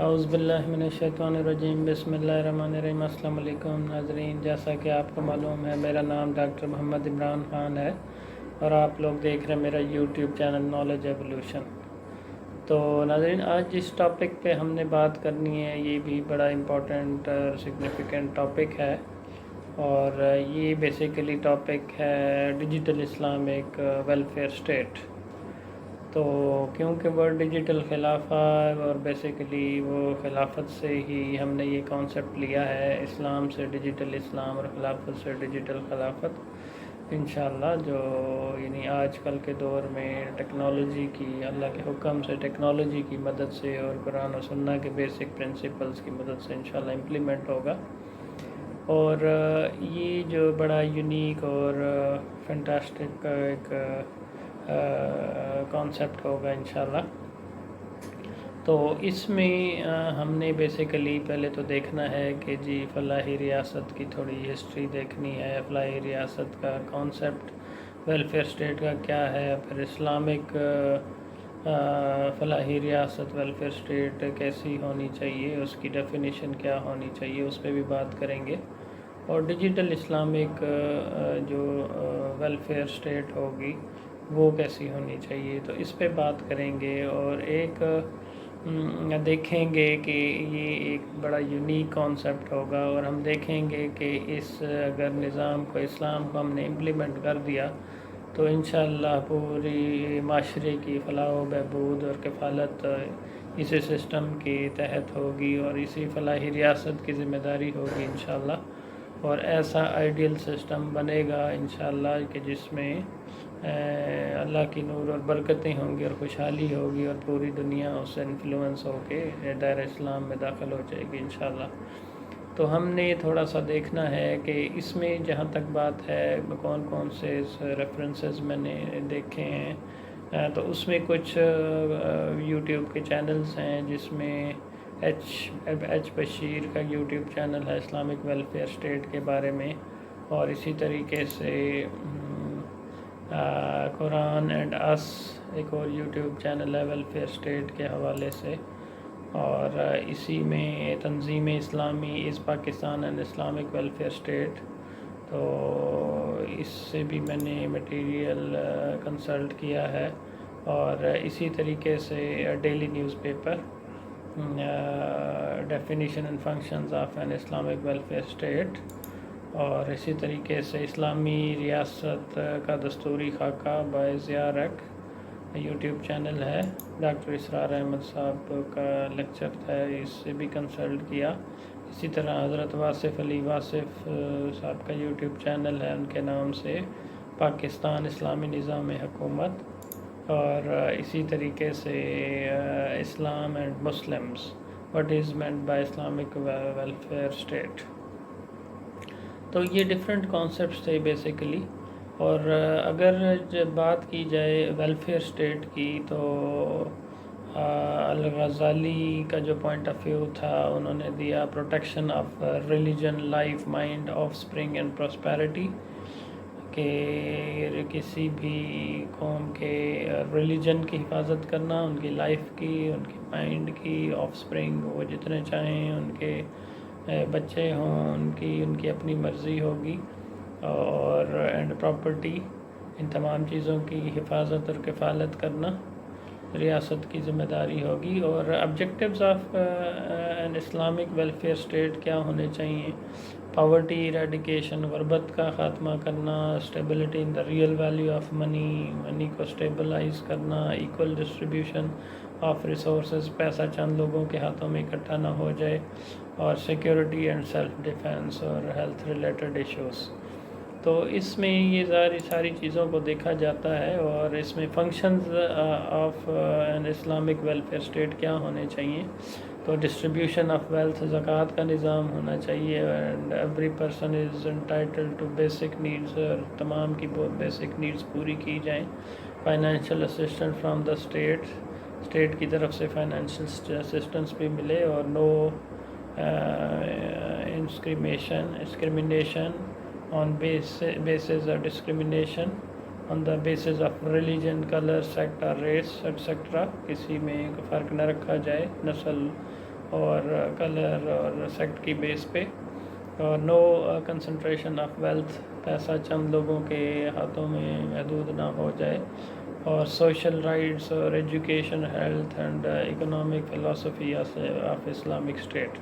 اعوذ باللہ من الشیطان الرجیم، بسم اللہ الرحمن الرحیم۔ السلام علیکم ناظرین، جیسا کہ آپ کو معلوم ہے میرا نام ڈاکٹر محمد عمران خان ہے اور آپ لوگ دیکھ رہے ہیں میرا یوٹیوب چینل نالج ایولیوشن۔ تو ناظرین، آج جس ٹاپک پہ ہم نے بات کرنی ہے یہ بھی بڑا امپورٹنٹ اور سگنیفیکنٹ ٹاپک ہے، اور یہ بیسیکلی ٹاپک ہے ڈیجیٹل اسلامک ویلفیئر اسٹیٹ۔ تو کیونکہ وہ ڈیجیٹل خلافہ اور بیسیکلی وہ خلافت سے ہی ہم نے یہ کانسیپٹ لیا ہے، اسلام سے ڈیجیٹل اسلام اور خلافت سے ڈیجیٹل خلافت، انشاءاللہ جو یعنی آج کل کے دور میں ٹیکنالوجی کی، اللہ کے حکم سے ٹیکنالوجی کی مدد سے اور قرآن و سنہ کے بیسک پرنسپلز کی مدد سے انشاءاللہ امپلیمنٹ ہوگا۔ اور یہ جو بڑا یونیک اور فینٹاسٹک ایک کانسیپٹ ہوگا انشاءاللہ۔ تو اس میں ہم نے بیسیکلی پہلے تو دیکھنا ہے کہ جی فلاحی ریاست کی تھوڑی ہسٹری دیکھنی ہے، فلاحی ریاست کا کانسیپٹ ویلفیئر اسٹیٹ کا کیا ہے، پھر اسلامک فلاحی ریاست ویلفیئر اسٹیٹ کیسی ہونی چاہیے، اس کی ڈیفینیشن کیا ہونی چاہیے، اس پہ بھی بات کریں گے، اور ڈیجیٹل اسلامک جو ویلفیئر اسٹیٹ ہوگی وہ کیسی ہونی چاہیے، تو اس پہ بات کریں گے۔ اور ایک دیکھیں گے کہ یہ ایک بڑا یونیک کانسیپٹ ہوگا، اور ہم دیکھیں گے کہ اس اگر نظام کو، اسلام کو ہم نے امپلیمنٹ کر دیا تو انشاءاللہ پوری معاشرے کی فلاح و بہبود اور کفالت اسی سسٹم کے تحت ہوگی، اور اسی فلاحی ریاست کی ذمہ داری ہوگی انشاءاللہ، اور ایسا آئیڈیل سسٹم بنے گا انشاءاللہ کہ جس میں اللہ کی نور اور برکتیں ہوں گی اور خوشحالی ہوگی، اور پوری دنیا اس سے انفلوئنس ہو کے دائرہ اسلام میں داخل ہو جائے گی انشاءاللہ۔ تو ہم نے تھوڑا سا دیکھنا ہے کہ اس میں جہاں تک بات ہے کون کون سے ریفرنسز میں نے دیکھے ہیں، تو اس میں کچھ یوٹیوب کے چینلز ہیں جس میں ایچ بشیر کا یوٹیوب چینل ہے اسلامک ویلفیئر اسٹیٹ کے بارے میں، اور اسی طریقے سے قرآن اینڈ اس ایک اور یوٹیوب چینل ہے ویلفیئر اسٹیٹ کے حوالے سے، اور اسی میں Tanzeem Islami is Pakistan and Islamic welfare state, تو اس سے بھی میں نے مٹیریل کنسلٹ کیا ہے، اور اسی طریقے سے daily news paper definition and functions of an Islamic welfare state, اور اسی طریقے سے اسلامی ریاست کا دستوری خاکہ بائی ضیاء رق یوٹیوب چینل ہے، ڈاکٹر اسرار احمد صاحب کا لیکچر ہے، اس سے بھی کنسلٹ کیا۔ اسی طرح حضرت واصف علی واصف صاحب کا یوٹیوب چینل ہے ان کے نام سے، پاکستان اسلامی نظام حکومت، اور اسی طریقے سے Islam and Muslims what is meant by Islamic welfare state. تو یہ ڈیفرنٹ کانسیپٹس تھے بیسیکلی، اور اگر جب بات کی جائے ویلفیئر اسٹیٹ کی تو الغزالی کا جو پوائنٹ آف ویو تھا انہوں نے دیا protection of religion, life, mind, of spring and prosperity, کہ کسی بھی قوم کے ریلیجن کی حفاظت کرنا، ان کی لائف کی، ان کی مائنڈ کی، آف اسپرنگ وہ جتنے چاہیں ان کے بچے ہوں، ان کی اپنی مرضی ہوگی، اور اینڈ پراپرٹی، ان تمام چیزوں کی حفاظت اور کفالت کرنا ریاست کی ذمہ داری ہوگی۔ اور objectives of an Islamic welfare state کیا ہونے چاہیے؟ پاورٹی ایریڈیکیشن، غربت کا خاتمہ کرنا، stability in the real value of money کو اسٹیبلائز کرنا، ایکول ڈسٹریبیوشن آف ریسورسز، پیسہ چند لوگوں کے ہاتھوں میں اکٹھا نہ ہو جائے، اور سیکیورٹی اینڈ سیلف ڈیفینس اور ہیلتھ ریلیٹڈ ایشوز۔ تو اس میں یہ ساری چیزوں کو دیکھا جاتا ہے، اور اس میں functions of an Islamic welfare state کیا ہونے چاہیے؟ تو ڈسٹریبیوشن آف ویلتھ، زکوٰۃ کا نظام ہونا چاہیے، and every person is entitled to basic needs, اور تمام کی بیسک نیڈز پوری کی جائیں، financial assistance from the state کی طرف سے فائنینشیل اسسٹنس بھی ملے، اور نو discrimination on basis of discrimination on the basis of religion, color, sect or race etc، کسی میں فرق نہ رکھا جائے، نسل اور کلر اور سیکٹ کی بیس پہ، اور نو کنسنٹریشن آف ویلتھ، پیسہ چند لوگوں کے ہاتھوں میں محدود نہ ہو جائے، اور سوشل رائٹس اور education, health and economic philosophy of Islamic state.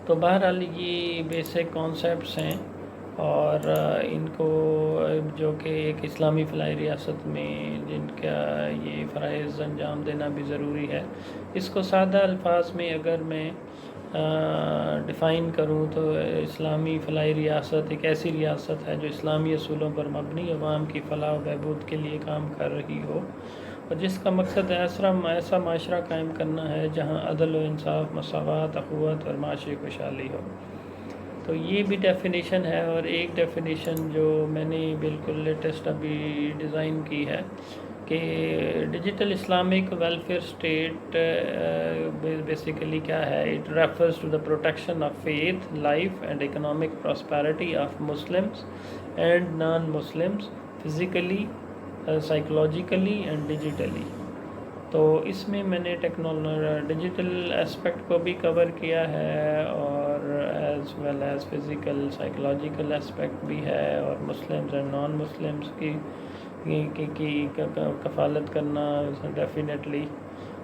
تو بہرحال یہ بیسک کانسیپٹس ہیں، اور ان کو جو کہ ایک اسلامی فلاحی ریاست میں جن کا یہ فرائض انجام دینا بھی ضروری ہے، اس کو سادہ الفاظ میں اگر میں ڈیفائن کروں تو اسلامی فلاحی ریاست ایک ایسی ریاست ہے جو اسلامی اصولوں پر مبنی عوام کی فلاح و بہبود کے لیے کام کر رہی ہو، اور جس کا مقصد ایسا معاشرہ قائم کرنا ہے جہاں عدل و انصاف، مساوات، اخوت اور معاشی خوشحالی ہو۔ تو یہ بھی ڈیفینیشن ہے، اور ایک ڈیفینیشن جو میں نے بالکل لیٹسٹ ابھی ڈیزائن کی ہے کہ digital Islamic welfare state basically کیا ہے، it refers to the protection of faith, life and economic prosperity of Muslims and non Muslims, physically, psychologically and digitally. تو اس میں نے ڈیجیٹل اسپیکٹ کو بھی کور کیا ہے، اور as well as physical psychological aspect بھی ہے، اور مسلمز اینڈ نان مسلمز کی کفالت کرنا ڈیفینیٹلی،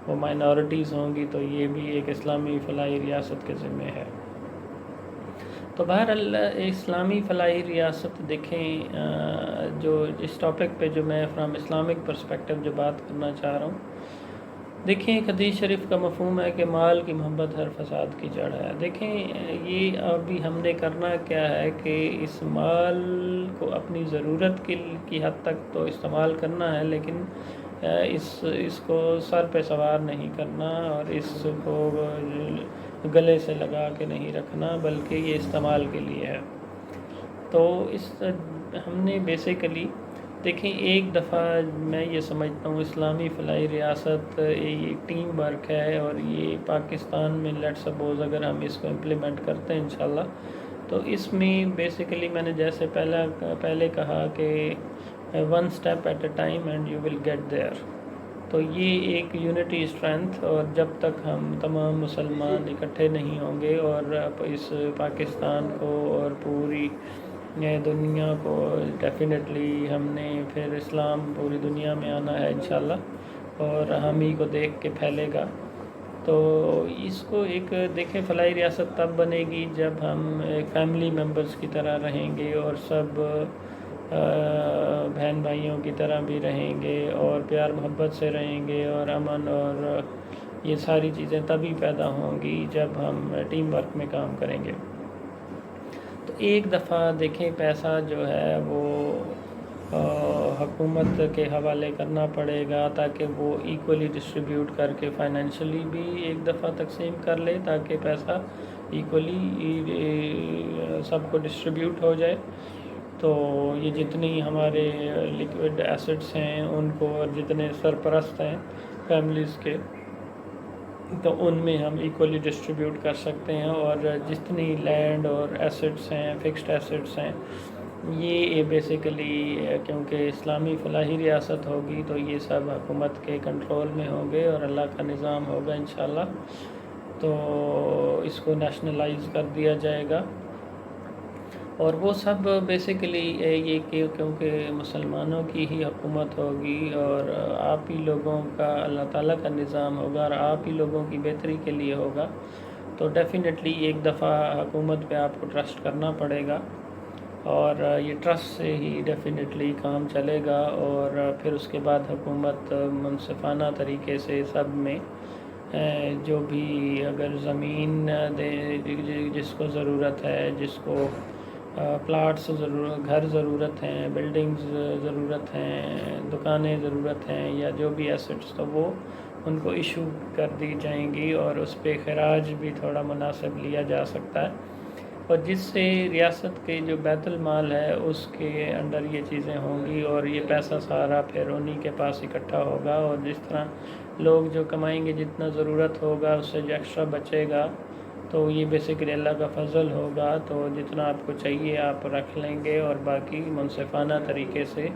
وہ مائنورٹیز ہوں گی تو یہ بھی ایک اسلامی فلاحی ریاست کے ذمہ ہے۔ تو بہرحال اسلامی فلاحی ریاست دیکھیں، جو اس ٹاپک پہ جو میں فرام اسلامک پرسپیکٹیو جو بات کرنا چاہ رہا ہوں، دیکھیں ایک حدیث شریف کا مفہوم ہے کہ مال کی محبت ہر فساد کی جڑ ہے۔ دیکھیں یہ ابھی ہم نے کرنا کیا ہے کہ اس مال کو اپنی ضرورت کی حد تک تو استعمال کرنا ہے، لیکن اس کو سر پہ سوار نہیں کرنا، اور اس کو گلے سے لگا کے نہیں رکھنا، بلکہ یہ استعمال کے لیے ہے۔ تو ہم نے بیسیکلی دیکھیں ایک دفعہ میں یہ سمجھتا ہوں اسلامی فلاحی ریاست ایک ٹیم ورک ہے، اور یہ پاکستان میں لیٹ سپوز اگر ہم اس کو امپلیمنٹ کرتے ہیں انشاءاللہ، تو اس میں بیسیکلی میں نے جیسے پہلے کہا کہ one step at a time and you will get there. تو یہ ایک یونٹی اسٹرینتھ، اور جب تک ہم تمام مسلمان اکٹھے نہیں ہوں گے اور اس پاکستان کو اور پوری دنیا کو ڈیفینیٹلی ہم نے پھر اسلام پوری دنیا میں آنا ہے انشاءاللہ، اور ہم ہی کو دیکھ کے پھیلے گا۔ تو اس کو ایک دیکھیں فلاحی ریاست تب بنے گی جب ہم ایک فیملی ممبرز کی طرح رہیں گے، اور سب بہن بھائیوں کی طرح بھی رہیں گے، اور پیار محبت سے رہیں گے، اور امن اور یہ ساری چیزیں تبھی پیدا ہوں گی جب ہم ٹیم ورک میں کام کریں گے۔ تو ایک دفعہ دیکھیں پیسہ جو ہے وہ حکومت کے حوالے کرنا پڑے گا، تاکہ وہ ایکولی ڈسٹریبیوٹ کر کے فائنینشلی بھی ایک دفعہ تقسیم کر لے، تاکہ پیسہ ایکولی سب کو ڈسٹریبیوٹ ہو جائے۔ تو یہ جتنی ہمارے لیکوڈ ایسٹس ہیں ان کو، اور جتنے سرپرست ہیں فیملیز کے، تو ان میں ہم ایکولی ڈسٹریبیوٹ کر سکتے ہیں، اور جتنی لینڈ اور ایسٹس ہیں، فکسڈ ایسٹس ہیں، یہ بیسیکلی کیونکہ اسلامی فلاحی ریاست ہوگی تو یہ سب حکومت کے کنٹرول میں ہوں گے، اور اللہ کا نظام ہوگا انشاءاللہ، تو اس کو نیشنلائز کر دیا جائے گا۔ اور وہ سب بیسیکلی یہ کہ کیونکہ مسلمانوں کی ہی حکومت ہوگی، اور آپ ہی لوگوں کا اللہ تعالیٰ کا نظام ہوگا، اور آپ ہی لوگوں کی بہتری کے لیے ہوگا، تو ڈیفینیٹلی ایک دفعہ حکومت پہ آپ کو ٹرسٹ کرنا پڑے گا، اور یہ ٹرسٹ سے ہی ڈیفینیٹلی کام چلے گا، اور پھر اس کے بعد حکومت منصفانہ طریقے سے سب میں جو بھی اگر زمین جس کو ضرورت ہے، جس کو پلاٹس گھر ضرورت ہیں، بلڈنگز ضرورت ہیں، دکانیں ضرورت ہیں، یا جو بھی ایسٹس، تو وہ ان کو ایشو کر دی جائیں گی، اور اس پہ خراج بھی تھوڑا مناسب لیا جا سکتا ہے، اور جس سے ریاست کے جو بیت المال ہے اس کے انڈر یہ چیزیں ہوں گی، اور یہ پیسہ سارا پھر انہی کے پاس اکٹھا ہوگا، اور جس طرح لوگ جو کمائیں گے جتنا ضرورت ہوگا اس سے جو ایکسٹرا بچے گا تو یہ بیسیکلی اللہ کا فضل ہوگا، تو جتنا آپ کو چاہیے آپ رکھ لیں گے، اور باقی منصفانہ طریقے سے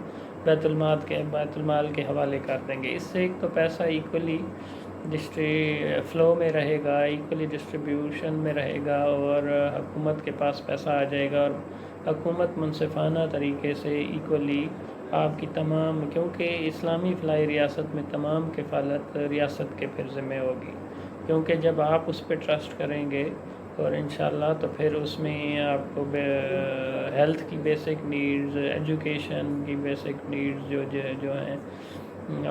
بیت المال کے حوالے کر دیں گے. اس سے ایک تو پیسہ ایکولی فلو میں رہے گا، ایکولی ڈسٹریبیوشن میں رہے گا، اور حکومت کے پاس پیسہ آ جائے گا، اور حکومت منصفانہ طریقے سے ایکولی آپ کی تمام، کیونکہ اسلامی فلاحی ریاست میں تمام کفالت ریاست کے پھر ذمہ ہوگی، کیونکہ جب آپ اس پہ ٹرسٹ کریں گے اور انشاءاللہ تو پھر اس میں آپ کو ہیلتھ کی بیسک نیڈز، ایجوکیشن کی بیسک نیڈز جو ہیں،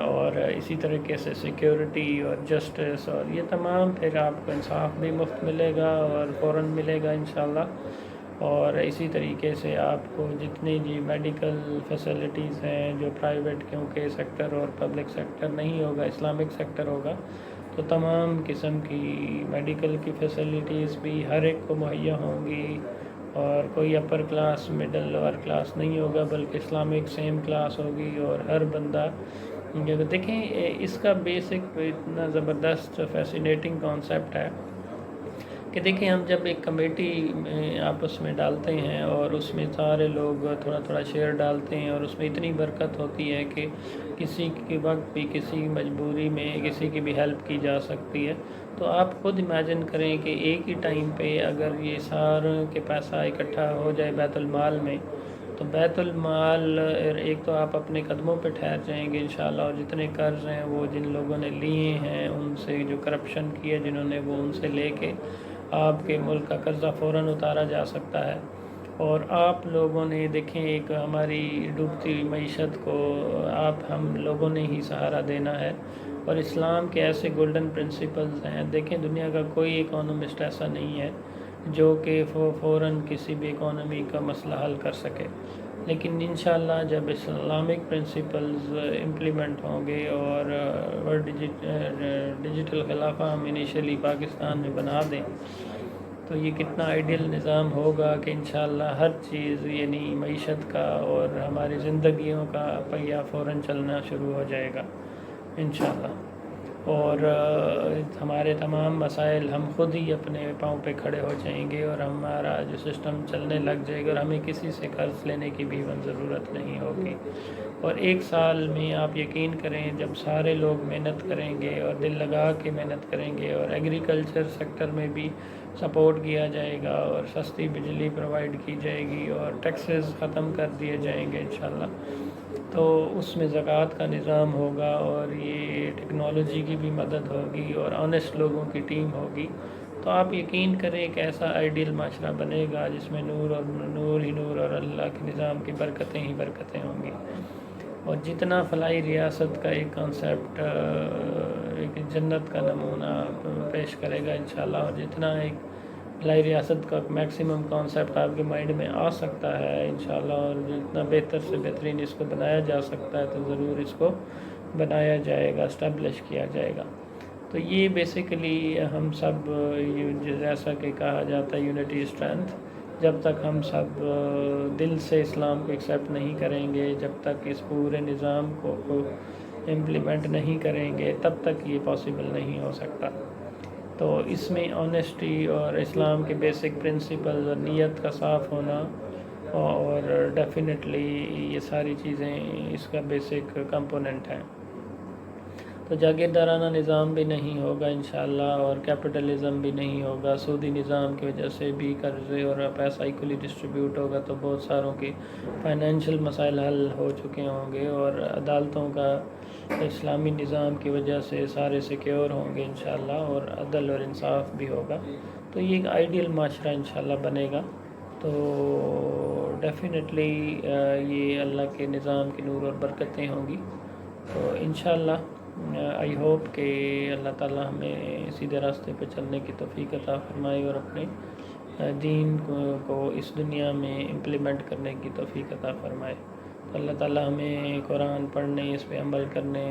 اور اسی طریقے سے سیکیورٹی اور جسٹس، اور یہ تمام پھر آپ کو انصاف بھی مفت ملے گا اور فوراً ملے گا انشاءاللہ. اور اسی طریقے سے آپ کو جتنی میڈیکل فیسلٹیز ہیں جو پرائیویٹ، کیونکہ سیکٹر اور پبلک سیکٹر نہیں ہوگا، اسلامک سیکٹر ہوگا، تو تمام قسم کی میڈیکل کی فیسلٹیز بھی ہر ایک کو مہیا ہوں گی، اور کوئی upper class, middle, lower class نہیں ہوگا، بلکہ اسلامک سیم کلاس ہوگی. اور ہر بندہ دیکھیں اس کا بیسک اتنا زبردست فیسینیٹنگ کانسیپٹ ہے کہ دیکھیں ہم جب ایک کمیٹی آپس میں ڈالتے ہیں اور اس میں سارے لوگ تھوڑا تھوڑا شیئر ڈالتے ہیں، اور اس میں اتنی برکت ہوتی ہے کہ کسی کے وقت بھی، کسی مجبوری میں کسی کی بھی ہیلپ کی جا سکتی ہے. تو آپ خود امیجن کریں کہ ایک ہی ٹائم پہ اگر یہ سارے کے پیسہ اکٹھا ہو جائے بیت المال میں، تو بیت المال ایک تو آپ اپنے قدموں پہ ٹھہر جائیں گے انشاءاللہ، اور جتنے قرض ہیں وہ جن لوگوں نے لیے ہیں، ان سے جو کرپشن کی ہے جنہوں نے، وہ ان سے لے کے آپ کے ملک کا قرضہ فوراً اتارا جا سکتا ہے. اور آپ لوگوں نے دیکھیں ایک ہماری ڈوبتی معیشت کو ہم لوگوں نے ہی سہارا دینا ہے، اور اسلام کے ایسے گولڈن پرنسپلز ہیں. دیکھیں دنیا کا کوئی اکانومسٹ ایسا نہیں ہے جو کہ فوراً کسی بھی اکانومی کا مسئلہ حل کر سکے، لیکن انشاءاللہ جب اسلامک پرنسپلز امپلیمنٹ ہوں گے، اور ڈیجیٹل خلافہ ہم انیشلی پاکستان میں بنا دیں، تو یہ کتنا آئیڈیل نظام ہوگا کہ انشاءاللہ ہر چیز، یعنی معیشت کا اور ہماری زندگیوں کا پہیہ فوراً چلنا شروع ہو جائے گا انشاءاللہ. اور ہمارے تمام مسائل ہم خود ہی اپنے پاؤں پہ کھڑے ہو جائیں گے، اور ہمارا جو سسٹم چلنے لگ جائے گا، اور ہمیں کسی سے قرض لینے کی بھی ضرورت نہیں ہوگی. اور ایک سال میں آپ یقین کریں جب سارے لوگ محنت کریں گے اور دل لگا کے محنت کریں گے، اور ایگریکلچر سیکٹر میں بھی سپورٹ کیا جائے گا، اور سستی بجلی پرووائڈ کی جائے گی، اور ٹیکسز ختم کر دیے جائیں گے انشاءاللہ، تو اس میں زکوٰۃ کا نظام ہوگا، اور یہ ٹیکنالوجی کی بھی مدد ہوگی، اور آنیسٹ لوگوں کی ٹیم ہوگی. تو آپ یقین کریں ایک ایسا آئیڈیل معاشرہ بنے گا جس میں نور ہی نور اور اللہ کے نظام کی برکتیں ہی برکتیں ہوں گی. اور جتنا فلاحی ریاست کا ایک کانسیپٹ ایک جنت کا نمونہ پیش کرے گا انشاءاللہ، اور جتنا ایک فلاحی ریاست کا میکسیمم کانسیپٹ آپ کے مائنڈ میں آ سکتا ہے انشاءاللہ، اور جتنا بہتر سے بہترین اس کو بنایا جا سکتا ہے تو ضرور اس کو بنایا جائے گا، اسٹیبلش کیا جائے گا. تو یہ بیسیکلی ہم سب، جیسا کہ کہا جاتا ہے یونٹی اسٹرینتھ، جب تک ہم سب دل سے اسلام کو ایکسیپٹ نہیں کریں گے، جب تک اس پورے نظام کو امپلیمنٹ نہیں کریں گے، تب تک یہ پاسبل نہیں ہو سکتا. تو اس میں آنیسٹی اور اسلام کے بیسک پرنسپلز اور نیت کا صاف ہونا، اور ڈیفینیٹلی یہ ساری چیزیں اس کا بیسک کمپوننٹ ہیں. تو جاگیردارانہ نظام بھی نہیں ہوگا انشاءاللہ، اور کیپٹلزم بھی نہیں ہوگا. سودی نظام کی وجہ سے بھی قرضے اور پیسہ ایکولی ڈسٹریبیوٹ ہوگا، تو بہت ساروں کے فائنینشیل مسائل حل ہو چکے ہوں گے، اور عدالتوں کا اسلامی نظام کی وجہ سے سارے سیکیور ہوں گے انشاءاللہ، اور عدل اور انصاف بھی ہوگا. تو یہ ایک آئیڈیل معاشرہ انشاءاللہ بنے گا. تو ڈیفینیٹلی یہ اللہ کے نظام کی نور اور برکتیں ہوں گی. تو انشاءاللہ آئی ہوپ کہ اللہ تعالی ہمیں سیدھے راستے پہ چلنے کی توفیق عطا فرمائے، اور اپنے دین کو اس دنیا میں امپلیمنٹ کرنے کی توفیق عطا فرمائے. تو اللہ تعالی ہمیں قرآن پڑھنے، اس پہ عمل کرنے،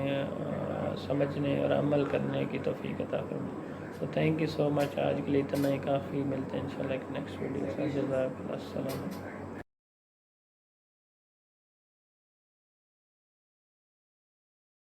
سمجھنے اور عمل کرنے کی توفیق عطا فرمائے. تو تھینک یو سو مچ. آج کے لیے اتنا ہی کافی. ملتے ہیں انشاءاللہ ایک نیکسٹ ویڈیو سے. جزاک اللہ. السلام.